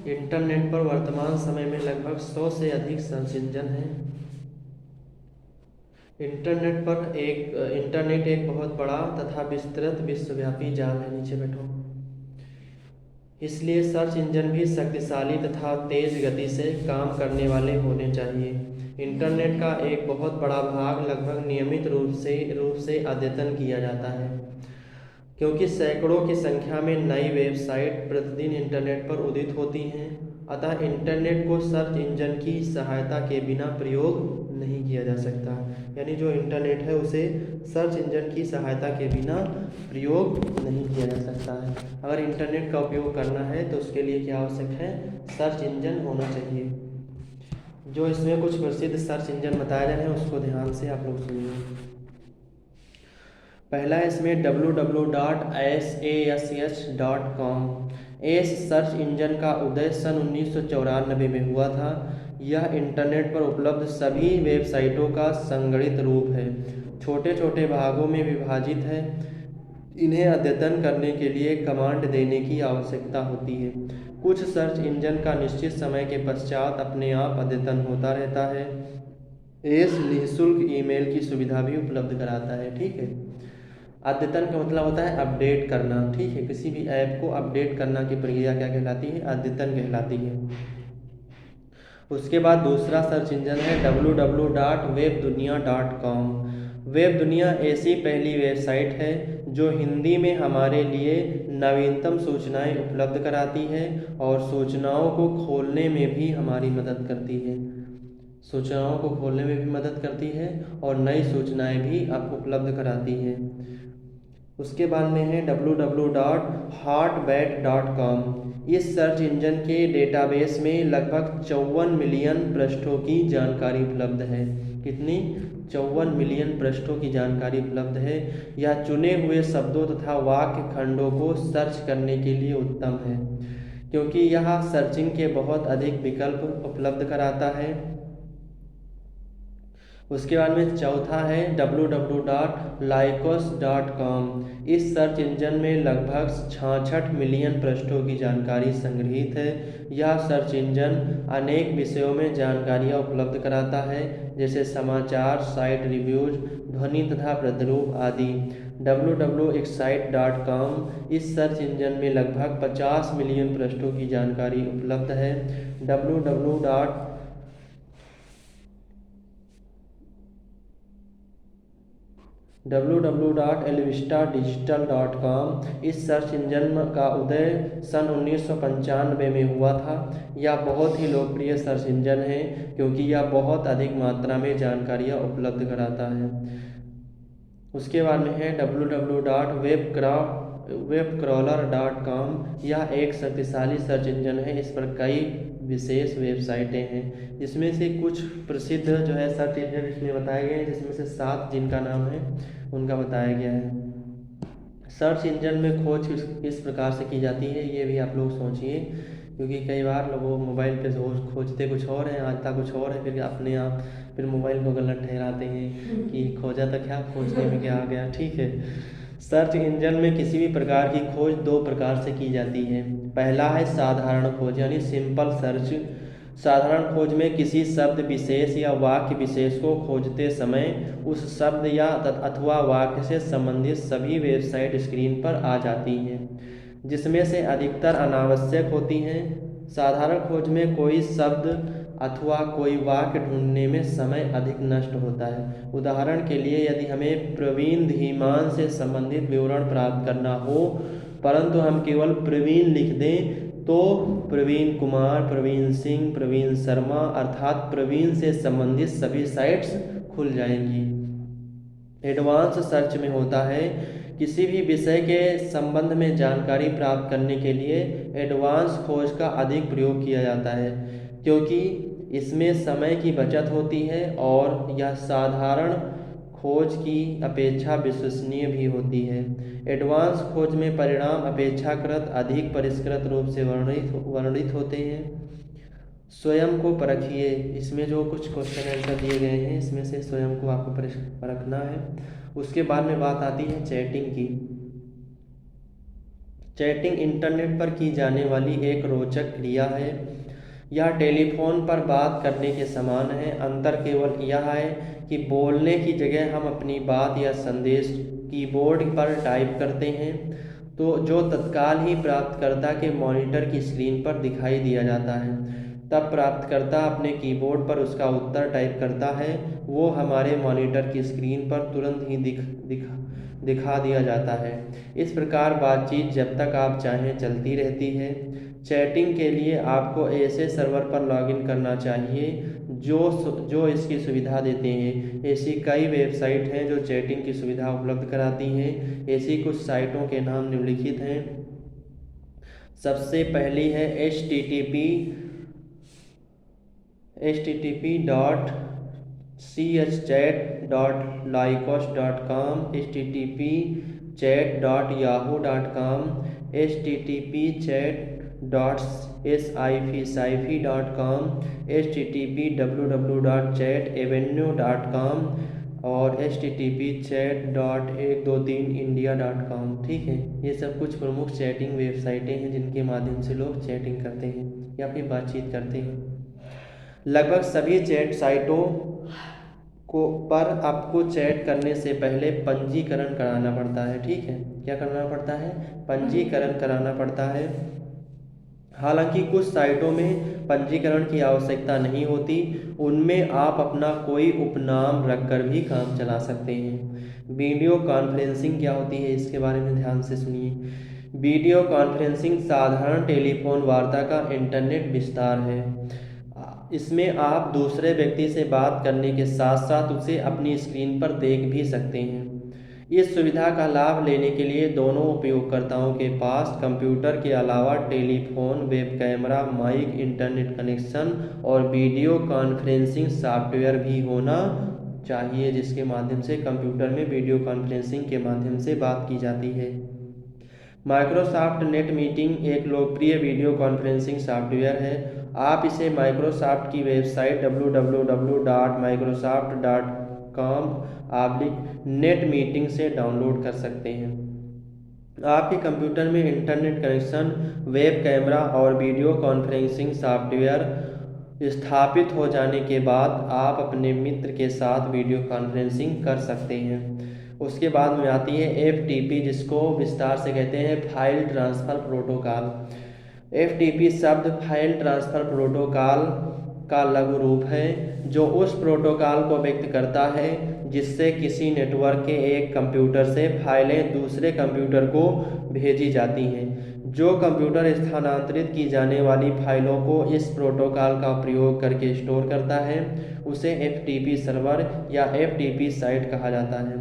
Internet पर वर्तमान समय में लगभग 100 से अधिक सर्च इंजन हैं। इंटरनेट एक बहुत बड़ा तथा विस्तृत विश्वव्यापी जाल है। नीचे बैठो। इसलिए सर्च इंजन भी शक्तिशाली तथा तेज गति से काम करने वाले होने चाहिए। इंटरनेट का एक बहुत बड़ा भाग लगभग नियमित रूप से अद्यतन किया जाता है, क्योंकि सैकड़ों की संख्या में नई वेबसाइट प्रतिदिन इंटरनेट पर उदित होती हैं। अतः इंटरनेट को सर्च इंजन की सहायता के बिना प्रयोग नहीं किया जा सकता। यानी जो इंटरनेट है उसे सर्च इंजन की सहायता के बिना प्रयोग नहीं किया जा सकता है। अगर इंटरनेट का उपयोग करना है तो उसके लिए क्या आवश्यक है? सर्च इंजन होना चाहिए। जो इसमें कुछ प्रसिद्ध सर्च इंजन बताए जा रहे हैं उसको ध्यान से आप लोग सुनिए। पहला है इसमें www.saash.com। एस सर्च इंजन का उदय सन 1994 में हुआ था। यह इंटरनेट पर उपलब्ध सभी वेबसाइटों का संगठित रूप है, छोटे छोटे भागों में विभाजित है। इन्हें अद्यतन करने के लिए कमांड देने की आवश्यकता होती है। कुछ सर्च इंजन का निश्चित समय के पश्चात अपने आप अद्यतन होता रहता है। एस निःशुल्क ईमेल की सुविधा भी उपलब्ध कराता है। ठीक है, अद्यतन का मतलब होता है अपडेट करना। ठीक है, किसी भी ऐप को अपडेट करना की प्रक्रिया क्या कहलाती है? अद्यतन कहलाती है। उसके बाद दूसरा सर्च इंजन है www.webdunia.com। वेब दुनिया ऐसी पहली वेबसाइट है जो हिंदी में हमारे लिए नवीनतम सूचनाएं उपलब्ध कराती है और सूचनाओं को खोलने में भी हमारी मदद करती है। सूचनाओं को खोलने में भी मदद करती है और नई सूचनाएं भी आपको उपलब्ध कराती है। उसके बाद में है www.heartbeat.com। इस सर्च इंजन के डेटाबेस में लगभग 54 मिलियन पृष्ठों की जानकारी उपलब्ध है। कितनी? 54 मिलियन पृष्ठों की जानकारी उपलब्ध है। यह चुने हुए शब्दों तथा वाक्य खंडों को सर्च करने के लिए उत्तम है, क्योंकि यह सर्चिंग के बहुत अधिक विकल्प उपलब्ध कराता है। उसके बाद में चौथा है www.lycos.com। इस सर्च इंजन में लगभग 66 मिलियन पृष्ठों की जानकारी संग्रहित है। यह सर्च इंजन अनेक विषयों में जानकारियाँ उपलब्ध कराता है, जैसे समाचार, साइट रिव्यूज, ध्वनि तथा प्रतिरूप आदि। www.excite.com। इस सर्च इंजन में लगभग 50 मिलियन पृष्ठों की जानकारी उपलब्ध है। www.elvistadigital.com। इस सर्च इंजन का उदय सन 1995 में हुआ था। यह बहुत ही लोकप्रिय सर्च इंजन है, क्योंकि यह बहुत अधिक मात्रा में जानकारियाँ उपलब्ध कराता है। उसके बाद में है www.webcrawler.com। यह एक शक्तिशाली सर्च इंजन है। इस पर कई विशेष वेबसाइटें हैं, जिसमें से कुछ प्रसिद्ध जो है सर्च इंजन इसमें बताए गए हैं, जिसमें से 7 जिनका नाम है उनका बताया गया है। सर्च इंजन में खोज किस प्रकार से की जाती है ये भी आप लोग सोचिए, क्योंकि कई बार लोग मोबाइल पे खोजते कुछ और है, आता कुछ और है, फिर अपने आप फिर मोबाइल को गलत ठहराते हैं कि खोजा तो क्या, खोजने में क्या आ गया। ठीक है, सर्च इंजन में किसी भी प्रकार की खोज 2 प्रकार से की जाती है। पहला है साधारण खोज, यानी सिंपल सर्च। साधारण खोज में किसी शब्द विशेष या वाक्य विशेष को खोजते समय उस शब्द या अथवा वाक्य से संबंधित सभी वेबसाइट स्क्रीन पर आ जाती हैं, जिसमें से अधिकतर अनावश्यक होती हैं। साधारण खोज में कोई शब्द अथवा कोई वाक्य ढूंढने में समय अधिक नष्ट होता है। उदाहरण के लिए, यदि हमें प्रवीण धीमान से संबंधित विवरण प्राप्त करना हो, परंतु हम केवल प्रवीण लिख दें, तो प्रवीण कुमार, प्रवीण सिंह, प्रवीण शर्मा अर्थात प्रवीण से संबंधित सभी साइट्स खुल जाएंगी। एडवांस सर्च में होता है, किसी भी विषय के संबंध में जानकारी प्राप्त करने के लिए एडवांस खोज का अधिक प्रयोग किया जाता है, क्योंकि इसमें समय की बचत होती है और यह साधारण खोज की अपेक्षा विश्वसनीय भी होती है। एडवांस खोज में परिणाम अपेक्षाकृत अधिक परिष्कृत रूप से वर्णित होते हैं। स्वयं को परखिए। इसमें जो कुछ क्वेश्चन आंसर दिए गए हैं, इसमें से स्वयं को आपको परखना है। उसके बाद में बात आती है चैटिंग की। चैटिंग इंटरनेट पर की जाने वाली एक रोचक क्रिया है। यह टेलीफोन पर बात करने के समान है। अंतर केवल यह है कि बोलने की जगह हम अपनी बात या संदेश कीबोर्ड पर टाइप करते हैं, तो जो तत्काल ही प्राप्तकर्ता के मॉनिटर की स्क्रीन पर दिखाई दिया जाता है। तब प्राप्तकर्ता अपने कीबोर्ड पर उसका उत्तर टाइप करता है, वो हमारे मॉनिटर की स्क्रीन पर तुरंत ही दिखा दिया जाता है। इस प्रकार बातचीत जब तक आप चाहें चलती रहती है। चैटिंग के लिए आपको ऐसे सर्वर पर लॉगिन करना चाहिए जो इसकी सुविधा देते हैं। ऐसी कई वेबसाइट हैं जो चैटिंग की सुविधा उपलब्ध कराती हैं। ऐसी कुछ साइटों के नाम निम्नलिखित हैं। सबसे पहली है http://chat.lycos.com, http://chat.yahoo.com, http://chat.sci-fi.com, http://www.chatavenue.com और http://chat.123india.com। ठीक है, ये सब कुछ प्रमुख चैटिंग वेबसाइटें हैं जिनके माध्यम से लोग चैटिंग करते हैं या फिर बातचीत करते हैं। लगभग सभी चैट साइटों पर आपको चैट करने से पहले पंजीकरण कराना पड़ता है। ठीक है, क्या करना पड़ता है? पंजीकरण कराना पड़ता है। हालांकि कुछ साइटों में पंजीकरण की आवश्यकता नहीं होती, उनमें आप अपना कोई उपनाम रखकर भी काम चला सकते हैं। वीडियो कॉन्फ्रेंसिंग क्या होती है, इसके बारे में ध्यान से सुनिए। वीडियो कॉन्फ्रेंसिंग साधारण टेलीफोन वार्ता का इंटरनेट विस्तार है। इसमें आप दूसरे व्यक्ति से बात करने के साथ साथ उसे अपनी स्क्रीन पर देख भी सकते हैं। इस सुविधा का लाभ लेने के लिए दोनों उपयोगकर्ताओं के पास कंप्यूटर के अलावा telephone, web camera, mic, internet connection और वीडियो कॉन्फ्रेंसिंग सॉफ्टवेयर भी होना चाहिए, जिसके माध्यम से कंप्यूटर में वीडियो कॉन्फ्रेंसिंग के माध्यम से बात की जाती है। माइक्रोसॉफ्ट नेट मीटिंग एक लोकप्रिय वीडियो कॉन्फ्रेंसिंग सॉफ्टवेयर है। आप इसे माइक्रोसॉफ्ट की वेबसाइट www.microsoft.com/नेट मीटिंग से डाउनलोड कर सकते हैं। आपके कंप्यूटर में इंटरनेट कनेक्शन, वेब कैमरा और वीडियो कॉन्फ्रेंसिंग सॉफ्टवेयर स्थापित हो जाने के बाद आप अपने मित्र के साथ वीडियो कॉन्फ्रेंसिंग कर सकते हैं। उसके बाद में आती है FTP, जिसको विस्तार से कहते हैं फाइल ट्रांसफ़र प्रोटोकॉल। FTP शब्द फाइल ट्रांसफ़र प्रोटोकॉल का लघु रूप है, जो उस प्रोटोकॉल को व्यक्त करता है जिससे किसी नेटवर्क के एक कंप्यूटर से फाइलें दूसरे कंप्यूटर को भेजी जाती हैं। जो कंप्यूटर स्थानांतरित की जाने वाली फाइलों को इस प्रोटोकॉल का प्रयोग करके स्टोर करता है, उसे FTP सर्वर या FTP साइट कहा जाता है।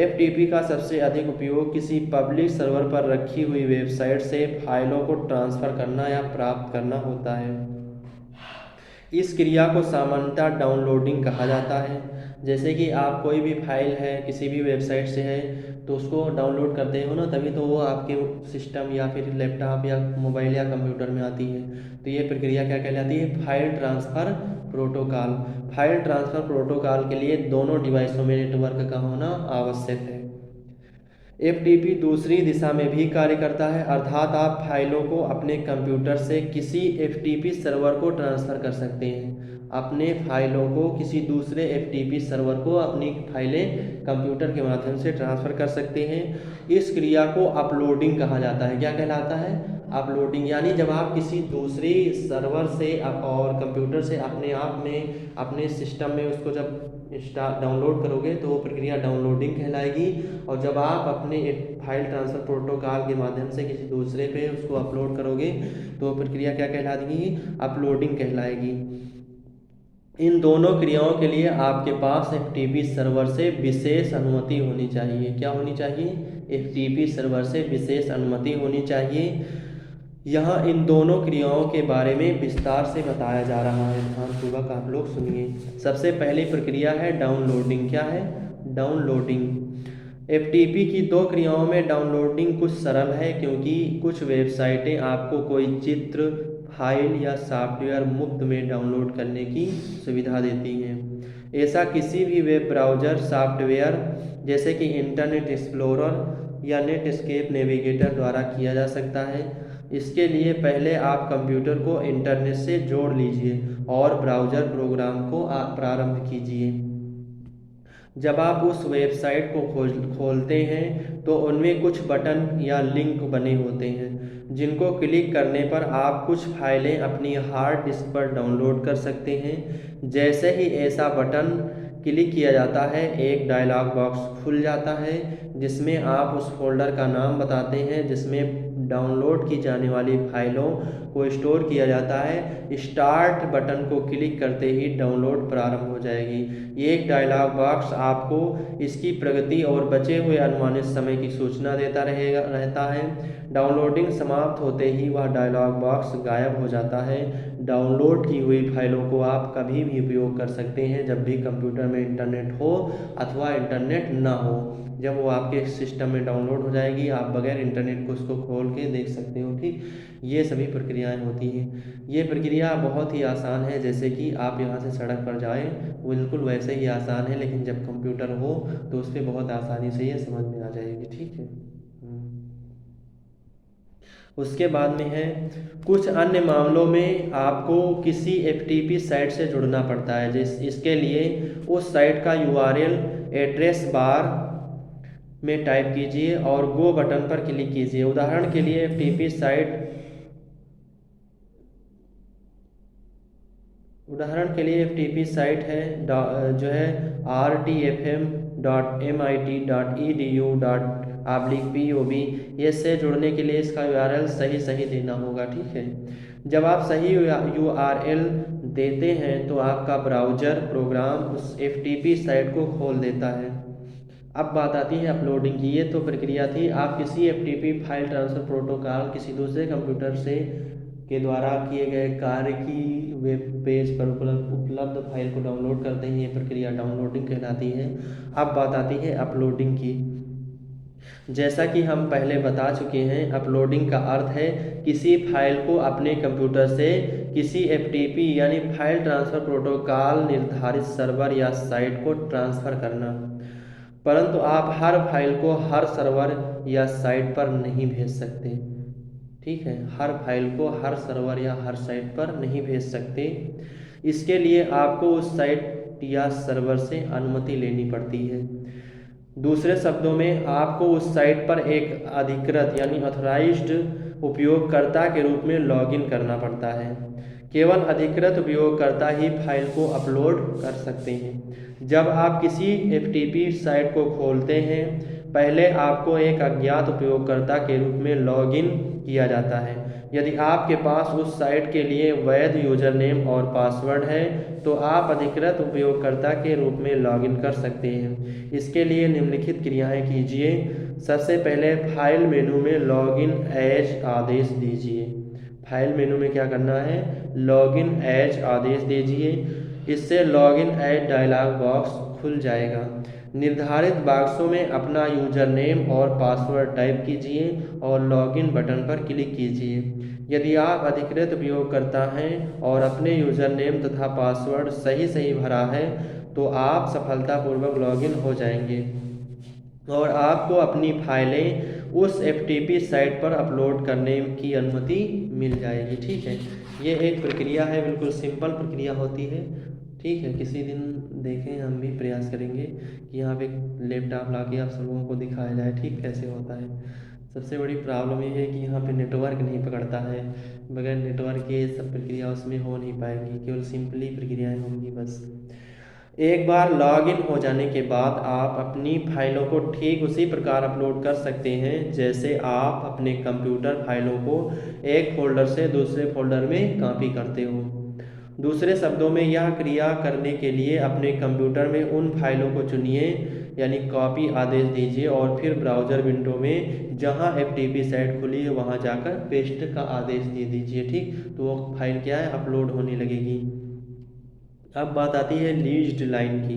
FTP का सबसे अधिक उपयोग किसी पब्लिक सर्वर पर रखी हुई वेबसाइट से फाइलों को ट्रांसफ़र करना या प्राप्त करना होता है। इस क्रिया को सामान्यतः डाउनलोडिंग कहा जाता है। जैसे कि आप कोई भी फाइल है किसी भी वेबसाइट से है तो उसको डाउनलोड करते हो ना, तभी तो वो आपके सिस्टम या फिर लैपटॉप या मोबाइल या कंप्यूटर में आती है। तो ये प्रक्रिया क्या कहलाती है? File transfer protocol. File transfer protocol के लिए दोनों डिवाइसों में नेटवर्क का होना आवश्यक है। FTP दूसरी दिशा में भी कार्य करता है, अर्थात आप फाइलों को अपने कंप्यूटर से किसी FTP सर्वर को ट्रांसफ़र कर सकते हैं। अपने फाइलों को किसी दूसरे FTP सर्वर को अपनी फाइलें कंप्यूटर के माध्यम से ट्रांसफ़र कर सकते हैं। इस क्रिया को अपलोडिंग कहा जाता है। क्या कहलाता है? अपलोडिंग। यानी जब आप किसी दूसरी सर्वर से और कंप्यूटर से अपने आप में अपने सिस्टम में उसको जब डाउनलोड करोगे तो वो प्रक्रिया डाउनलोडिंग कहलाएगी। और जब आप अपने फाइल ट्रांसफ़र प्रोटोकॉल के माध्यम से किसी दूसरे पे उसको अपलोड करोगे तो वो प्रक्रिया क्या कहलाएगी? अपलोडिंग कहलाएगी। इन दोनों क्रियाओं के लिए आपके पास FTP सर्वर से विशेष अनुमति होनी चाहिए। क्या होनी चाहिए? FTP सर्वर से विशेष अनुमति होनी चाहिए। यहाँ इन दोनों क्रियाओं के बारे में विस्तार से बताया जा रहा है, ध्यानपूर्वक आप लोग सुनिए। सबसे पहली प्रक्रिया है डाउनलोडिंग। क्या है? डाउनलोडिंग। FTP की दो क्रियाओं में डाउनलोडिंग कुछ सरल है, क्योंकि कुछ वेबसाइटें आपको कोई चित्र, फाइल या सॉफ्टवेयर मुफ्त में डाउनलोड करने की सुविधा देती हैं। ऐसा किसी भी वेब ब्राउज़र सॉफ्टवेयर जैसे कि इंटरनेट एक्सप्लोरर या नेटस्केप नेविगेटर द्वारा किया जा सकता है। इसके लिए पहले आप कंप्यूटर को इंटरनेट से जोड़ लीजिए और ब्राउज़र प्रोग्राम को प्रारंभ कीजिए। जब आप उस वेबसाइट को खोलते हैं तो उनमें कुछ बटन या लिंक बने होते हैं जिनको क्लिक करने पर आप कुछ फाइलें अपनी हार्ड डिस्क पर डाउनलोड कर सकते हैं। जैसे ही ऐसा बटन क्लिक किया जाता है एक डायलॉग बॉक्स खुल जाता है जिसमें आप उस फोल्डर का नाम बताते हैं जिसमें डाउनलोड की जाने वाली फाइलों को स्टोर किया जाता है। स्टार्ट बटन को क्लिक करते ही डाउनलोड प्रारंभ हो जाएगी। ये एक डायलॉग बॉक्स आपको इसकी प्रगति और बचे हुए अनुमानित समय की सूचना देता रहता है। डाउनलोडिंग समाप्त होते ही वह डायलॉग बॉक्स गायब हो जाता है। डाउनलोड की हुई फाइलों को आप कभी भी उपयोग कर सकते हैं जब भी कंप्यूटर में इंटरनेट हो अथवा इंटरनेट ना हो। जब वो आपके सिस्टम में डाउनलोड हो जाएगी आप बगैर इंटरनेट को उसको खोल के देख सकते हो। ठीक, ये सभी प्रक्रियाएं होती हैं। ये प्रक्रिया बहुत ही आसान है, जैसे कि आप यहाँ से सड़क पर जाएं बिल्कुल वैसे ही आसान है, लेकिन जब कंप्यूटर हो तो उस पर बहुत आसानी से ये समझ में आ जाएगी। ठीक है। उसके बाद में है कुछ अन्य मामलों में आपको किसी एफटीपी साइट से जुड़ना पड़ता है। इसके लिए उस साइट का यूआरएल एड्रेस बार में टाइप कीजिए और गो बटन पर क्लिक कीजिए। उदाहरण के लिए एफटीपी साइट है जो है rtfm.mit.edu.pob। ये से जुड़ने के लिए इसका यूआरएल सही देना होगा। ठीक है। जब आप सही यूआरएल देते हैं तो आपका ब्राउज़र प्रोग्राम उस एफटीपी साइट को खोल देता है। अब बात आती है अपलोडिंग की। ये तो प्रक्रिया थी, आप किसी एफटीपी फाइल ट्रांसफ़र प्रोटोकॉल किसी दूसरे कंप्यूटर से के द्वारा किए गए कार्य की वेब पेज पर उपलब्ध फाइल को डाउनलोड करते हैं। ये प्रक्रिया डाउनलोडिंग कहलाती है। अब बात आती है अपलोडिंग की। जैसा कि हम पहले बता चुके हैं, अपलोडिंग का अर्थ है किसी फाइल को अपने कंप्यूटर से किसी एफटीपी यानी फाइल ट्रांसफ़र प्रोटोकॉल निर्धारित सर्वर या साइट को ट्रांसफ़र करना। परंतु आप हर फाइल को हर सर्वर या साइट पर नहीं भेज सकते। ठीक है, हर फाइल को हर सर्वर या हर साइट पर नहीं भेज सकते। इसके लिए आपको उस साइट या सर्वर से अनुमति लेनी पड़ती है। दूसरे शब्दों में आपको उस साइट पर एक अधिकृत यानी ऑथराइज्ड उपयोगकर्ता के रूप में लॉगिन करना पड़ता है। केवल अधिकृत उपयोगकर्ता ही फाइल को अपलोड कर सकते हैं। जब आप किसी एफटीपी साइट को खोलते हैं पहले आपको एक अज्ञात उपयोगकर्ता के रूप में लॉगिन किया जाता है। यदि आपके पास उस साइट के लिए वैध यूजर नेम और पासवर्ड है तो आप अधिकृत उपयोगकर्ता के रूप में लॉगिन कर सकते हैं। इसके लिए निम्नलिखित क्रियाएं कीजिए। सबसे पहले फाइल मेनू में लॉगिन एज आदेश दीजिए। फाइल मेनू में क्या करना है, लॉगिन एज आदेश दीजिए। इससे लॉगिन एज डायलॉग बॉक्स खुल जाएगा। निर्धारित बॉक्सों में अपना यूजर नेम और पासवर्ड टाइप कीजिए और लॉगिन बटन पर क्लिक कीजिए। यदि आप अधिकृत उपयोगकर्ता हैं और अपने यूजर नेम तथा पासवर्ड सही भरा है तो आप सफलतापूर्वक लॉगिन हो जाएंगे और आपको अपनी फाइलें उस एफटीपी साइट पर अपलोड करने की अनुमति मिल जाएगी। ठीक है, ये एक प्रक्रिया है, बिल्कुल सिंपल प्रक्रिया होती है। ठीक है, किसी दिन देखें, हम भी प्रयास करेंगे कि यहाँ पे लैपटॉप ला के आप सब लोगों को दिखाया जाए। ठीक, कैसे होता है। सबसे बड़ी प्रॉब्लम ये है कि यहाँ पे नेटवर्क नहीं पकड़ता है। बगैर नेटवर्क के सब प्रक्रिया उसमें हो नहीं पाएंगी, केवल सिंपली प्रक्रियाएँ होंगी बस। एक बार लॉगिन हो जाने के बाद आप अपनी फाइलों को ठीक उसी प्रकार अपलोड कर सकते हैं जैसे आप अपने कंप्यूटर फाइलों को एक फोल्डर से दूसरे फोल्डर में कॉपी करते हो। दूसरे शब्दों में यह क्रिया करने के लिए अपने कंप्यूटर में उन फाइलों को चुनिए यानी कॉपी आदेश दीजिए और फिर ब्राउज़र विंडो में जहां एफटीपी साइट खुली है वहां जाकर पेस्ट का आदेश दे दीजिए। ठीक, तो वो फाइल क्या है, अपलोड होने लगेगी। अब बात आती है लीज्ड लाइन की।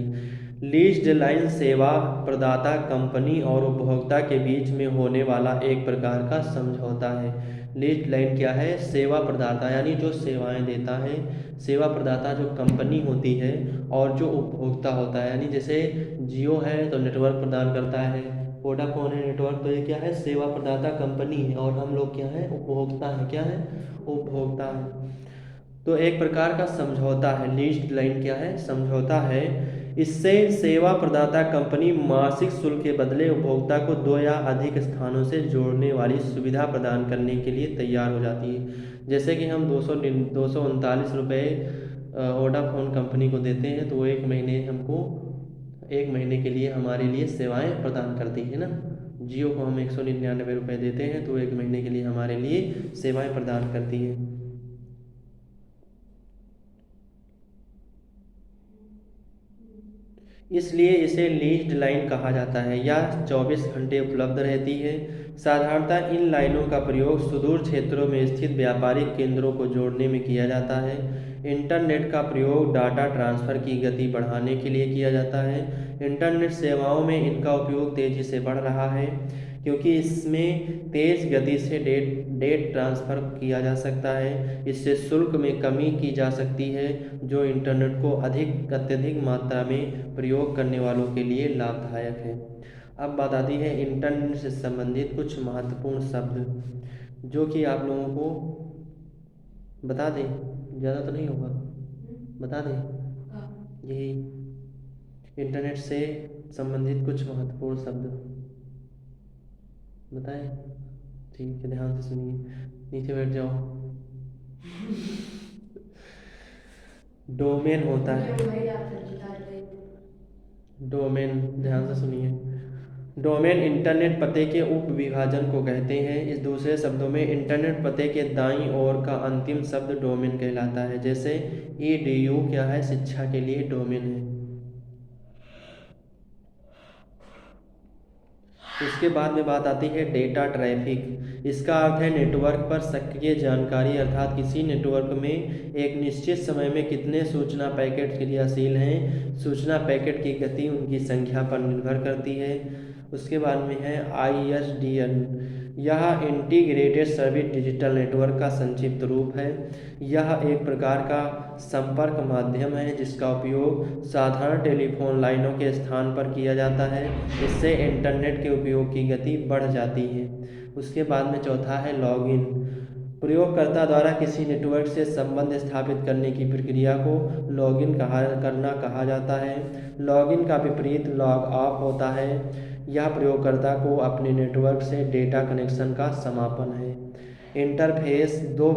लीज्ड लाइन सेवा प्रदाता कंपनी और उपभोक्ता के बीच में होने वाला एक प्रकार का समझौता है। लीज्ड लाइन क्या है, सेवा प्रदाता यानी जो सेवाएं देता है, सेवा प्रदाता जो कंपनी होती है और जो उपभोक्ता होता है, यानी जैसे जियो है तो नेटवर्क प्रदान करता है, वोडाफोन है नेटवर्क, तो ये क्या है, सेवा प्रदाता कंपनी है, और हम लोग क्या है, उपभोक्ता है, क्या है, उपभोक्ता है। तो एक प्रकार का समझौता है, लीज लाइन क्या है, समझौता है। इससे सेवा प्रदाता कंपनी मासिक शुल्क के बदले उपभोक्ता को 2 या अधिक स्थानों से जोड़ने वाली सुविधा प्रदान करने के लिए तैयार हो जाती है। जैसे कि हम 239 रुपये वोडाफोन कंपनी को देते हैं, तो वो 1 महीने हमको, 1 महीने के लिए हमारे लिए सेवाएं प्रदान करती है ना। जियो को हम 199 रुपये देते हैं, तो 1 महीने के लिए हमारे लिए सेवाएं प्रदान करती है। इसलिए इसे लीज्ड लाइन कहा जाता है। यह 24 घंटे उपलब्ध रहती है। साधारणतः इन लाइनों का प्रयोग सुदूर क्षेत्रों में स्थित व्यापारिक केंद्रों को जोड़ने में किया जाता है। इंटरनेट का प्रयोग डाटा ट्रांसफ़र की गति बढ़ाने के लिए किया जाता है। इंटरनेट सेवाओं में इनका उपयोग तेज़ी से बढ़ रहा है, क्योंकि इसमें तेज़ गति से डेट ट्रांसफ़र किया जा सकता है। इससे शुल्क में कमी की जा सकती है, जो इंटरनेट को अत्यधिक मात्रा में प्रयोग करने वालों के लिए लाभदायक है। अब बात आती है इंटरनेट से संबंधित कुछ महत्वपूर्ण शब्द, जो कि आप लोगों को बता दें, ज़्यादा तो नहीं होगा, बता दें। यही इंटरनेट से संबंधित कुछ महत्वपूर्ण शब्द बताएं। ठीक है, ध्यान से सुनिए, नीचे बैठ जाओ। डोमेन होता है, डोमेन, ध्यान से सुनिए। डोमेन इंटरनेट पते के उपविभाजन को कहते हैं। इस दूसरे शब्दों में इंटरनेट पते के दाईं ओर का अंतिम शब्द डोमेन कहलाता है। जैसे edu क्या है, शिक्षा के लिए डोमेन है। उसके बाद में बात आती है डेटा ट्रैफिक। इसका अर्थ है नेटवर्क पर सक्रिय जानकारी, अर्थात किसी नेटवर्क में एक निश्चित समय में कितने सूचना पैकेट क्रियाशील हैं। सूचना पैकेट की गति उनकी संख्या पर निर्भर करती है। उसके बाद में है ISDN, यह इंटीग्रेटेड सर्विस डिजिटल नेटवर्क का संक्षिप्त रूप है। यह एक प्रकार का संपर्क माध्यम है जिसका उपयोग साधारण टेलीफोन लाइनों के स्थान पर किया जाता है। इससे इंटरनेट के उपयोग की गति बढ़ जाती है। उसके बाद में चौथा है लॉगिन। प्रयोगकर्ता द्वारा किसी नेटवर्क से संबंध स्थापित करने की प्रक्रिया को लॉगिन करना कहा जाता है। लॉगिन का विपरीत लॉग ऑफ होता है। यह प्रयोगकर्ता को अपने नेटवर्क से डेटा कनेक्शन का समापन है। इंटरफेस दो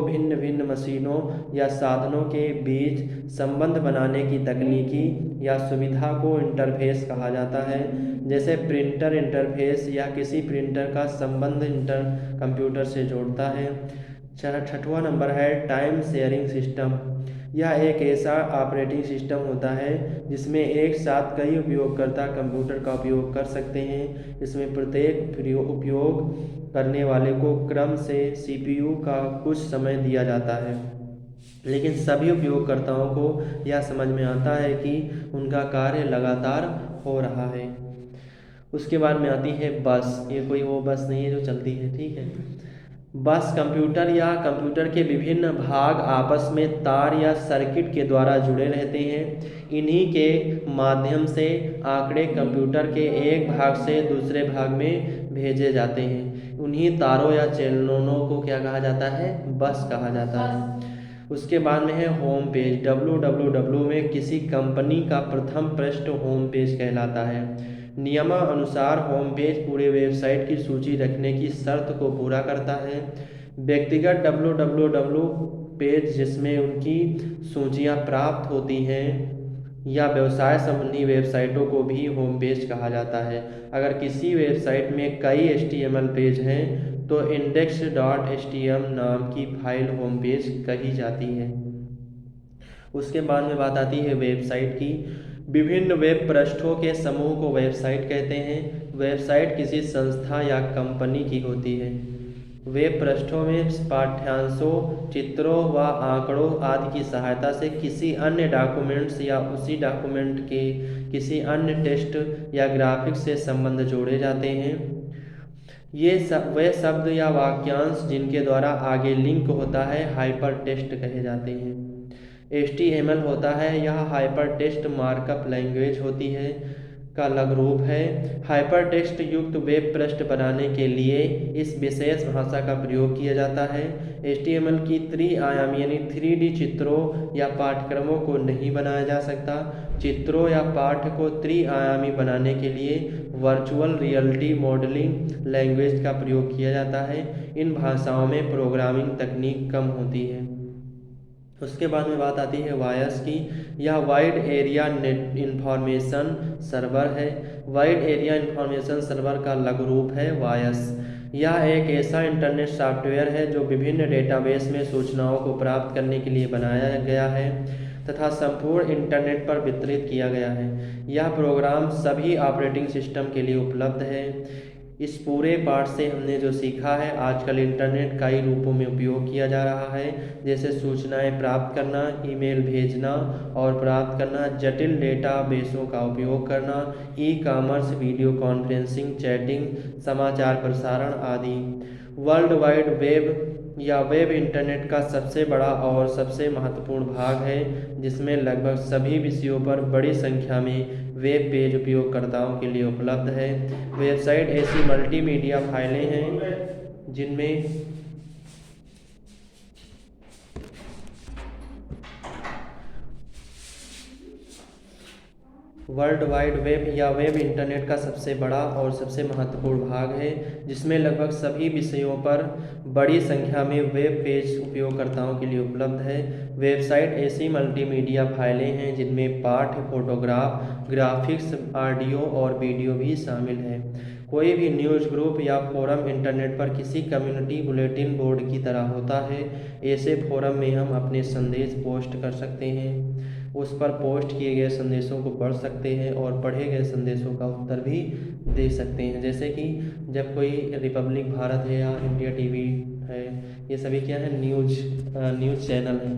भिन्न भिन्न मशीनों या साधनों के बीच संबंध बनाने की तकनीकी या सुविधा को इंटरफेस कहा जाता है। जैसे प्रिंटर इंटरफेस, या किसी प्रिंटर का संबंध कंप्यूटर से जोड़ता है। छठवां नंबर है टाइम शेयरिंग सिस्टम। यह एक ऐसा ऑपरेटिंग सिस्टम होता है जिसमें एक साथ कई उपयोगकर्ता कंप्यूटर का उपयोग कर सकते हैं। इसमें प्रत्येक उपयोग करने वाले को क्रम से CPU का कुछ समय दिया जाता है, लेकिन सभी उपयोगकर्ताओं को यह समझ में आता है कि उनका कार्य लगातार हो रहा है। उसके बाद में आती है बस। ये कोई वो बस नहीं है जो चलती है, ठीक है। बस कंप्यूटर या कंप्यूटर के विभिन्न भाग आपस में तार या सर्किट के द्वारा जुड़े रहते हैं। इन्हीं के माध्यम से आंकड़े कंप्यूटर के एक भाग से दूसरे भाग में भेजे जाते हैं। उन्हीं तारों या चैनलों को क्या कहा जाता है, बस कहा जाता है। उसके बाद में है होम पेज। www में किसी कंपनी का प्रथम पृष्ठ होम पेज कहलाता है। नियमानुसार होम पेज पूरे वेबसाइट की सूची रखने की शर्त को पूरा करता है। व्यक्तिगत www पेज जिसमें उनकी सूचियां प्राप्त होती हैं या व्यवसाय संबंधी वेबसाइटों को भी होम पेज कहा जाता है। अगर किसी वेबसाइट में कई HTML पेज हैं तो index.html नाम की फाइल होम पेज कही जाती है। उसके बाद में बात आती है वेबसाइट की। विभिन्न वेब पृष्ठों के समूह को वेबसाइट कहते हैं। वेबसाइट किसी संस्था या कंपनी की होती है। वेब पृष्ठों में पाठ्यांशों, चित्रों व आंकड़ों आदि की सहायता से किसी अन्य डॉक्यूमेंट्स या उसी डॉक्यूमेंट के किसी अन्य टेक्स्ट या ग्राफिक्स से संबंध जोड़े जाते हैं। ये वे शब्द या वाक्यांश जिनके द्वारा आगे लिंक होता है हाइपर टेक्स्ट कहे जाते हैं। HTML होता है, यह हाइपर टेक्स्ट मार्कअप लैंग्वेज होती है। का लघु रूप है। हाइपरटेक्स्ट युक्त वेब पृष्ठ बनाने के लिए इस विशेष भाषा का प्रयोग किया जाता है। HTML की त्रि-आयामी यानी 3D चित्रों या पाठ्यक्रमों को नहीं बनाया जा सकता। चित्रों या पाठ को त्रि-आयामी बनाने के लिए वर्चुअल रियलिटी मॉडलिंग लैंग्वेज का प्रयोग किया जाता है। इन भाषाओं में प्रोग्रामिंग तकनीक कम होती है। उसके बाद में बात आती है वायस की। यह wide area net information server है। वाइड एरिया इंफॉर्मेशन सर्वर का लघु रूप है वायस। यह एक ऐसा इंटरनेट सॉफ्टवेयर है जो विभिन्न डेटाबेस में सूचनाओं को प्राप्त करने के लिए बनाया गया है तथा संपूर्ण इंटरनेट पर वितरित किया गया है। यह प्रोग्राम सभी ऑपरेटिंग सिस्टम के लिए उपलब्ध है। इस पूरे पाठ से हमने जो सीखा है, आजकल इंटरनेट कई रूपों में उपयोग किया जा रहा है, जैसे सूचनाएं प्राप्त करना, ईमेल भेजना और प्राप्त करना, जटिल डेटाबेसों का उपयोग करना, ई-कॉमर्स, वीडियो कॉन्फ्रेंसिंग, चैटिंग, समाचार प्रसारण आदि। वर्ल्ड वाइड वेब या वेब इंटरनेट का सबसे बड़ा और सबसे महत्वपूर्ण भाग है, जिसमें लगभग सभी विषयों पर बड़ी संख्या में वेब पेज उपयोगकर्ताओं के लिए उपलब्ध है। वेबसाइट ऐसी मल्टीमीडिया फाइलें हैं जिनमें वर्ल्ड वाइड वेब या वेब इंटरनेट का सबसे बड़ा और सबसे महत्वपूर्ण भाग है, जिसमें लगभग सभी विषयों पर बड़ी संख्या में वेब पेज उपयोगकर्ताओं के लिए उपलब्ध है। वेबसाइट ऐसी मल्टीमीडिया फाइलें हैं जिनमें पाठ, फोटोग्राफ, ग्राफिक्स, ऑडियो और वीडियो भी शामिल है। कोई भी न्यूज़ ग्रुप या फोरम इंटरनेट पर किसी कम्युनिटी बुलेटिन बोर्ड की तरह होता है। ऐसे फोरम में हम अपने संदेश पोस्ट कर सकते हैं, उस पर पोस्ट किए गए संदेशों को पढ़ सकते हैं और पढ़े गए संदेशों का उत्तर भी दे सकते हैं। जैसे कि जब कोई रिपब्लिक भारत है या इंडिया टीवी है, ये सभी क्या है, न्यूज़ चैनल है।